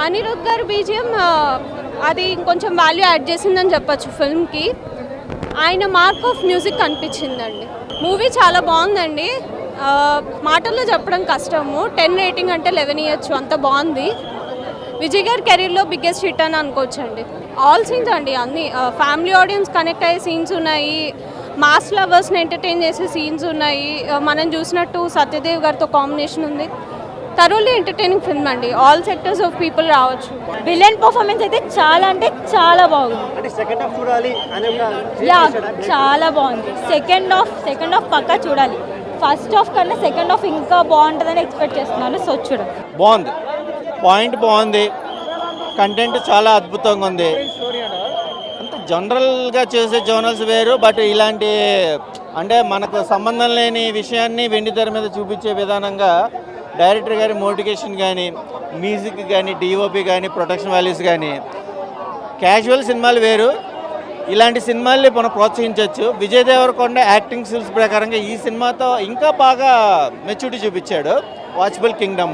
అనిరుద్ధ్ గారి బీజిఎం అది ఇంకొంచెం వాల్యూ యాడ్ చేసిందని చెప్పొచ్చు ఫిల్మ్కి. ఆయన మార్క్ ఆఫ్ మ్యూజిక్ అనిపించిందండి. మూవీ చాలా బాగుందండి. మాటల్లో చెప్పడం కష్టము. 10 రేటింగ్ అంటే 11 ఇవ్వచ్చు, అంత బాగుంది. విజయ్ గారి కెరీర్లో బిగ్గెస్ట్ హిట్ అని అనుకోవచ్చు అండి. ఆల్ సీన్స్ అండి, అన్ని ఫ్యామిలీ ఆడియన్స్ కనెక్ట్ అయ్యే సీన్స్ ఉన్నాయి, మాస్ లవర్స్ని ఎంటర్టైన్ చేసే సీన్స్ ఉన్నాయి. మనం చూసినట్టు సత్యదేవ్ గారితో కాంబినేషన్ ఉంది. థరోలీ ఎంటర్టైనింగ్ ఫిల్మ్ అండి. ఆల్ సెక్టర్స్ ఆఫ్ పీపుల్ రావచ్చు. విలన్ పర్ఫార్మెన్స్ అయితే చాలా అంటే చాలా బాగుంది. యా చాలా బాగుంది. సెకండ్ హాఫ్ పక్కా చూడాలి. ఫస్ట్ హాఫ్ కన్నా సెకండ్ హాఫ్ ఇంకా బాగుంటుందని ఎక్స్పెక్ట్ చేస్తున్నాను. సో చూడండి. బాగుంది, పాయింట్ బాగుంది, కంటెంట్ చాలా అద్భుతంగా ఉంది. అంత జనరల్గా చేసే జోనల్స్ వేరు, బట్ ఇలాంటి అంటే మనకు సంబంధం లేని విషయాన్ని వెండి తెర మీద చూపించే విధానంగా డైరెక్టర్ గారి మోటివేషన్ కానీ, మ్యూజిక్ కానీ, డిఓపి కానీ, ప్రొడక్షన్ వాల్యూస్ కానీ, క్యాజువల్ సినిమాలు వేరు. ఇలాంటి సినిమాల్ని మనం ప్రోత్సహించవచ్చు. విజయ్ దేవరకొండ యాక్టింగ్ స్కిల్స్ ప్రకారంగా ఈ సినిమాతో ఇంకా బాగా మెచ్యూరిటీ చూపించాడు. Watchable Kingdom.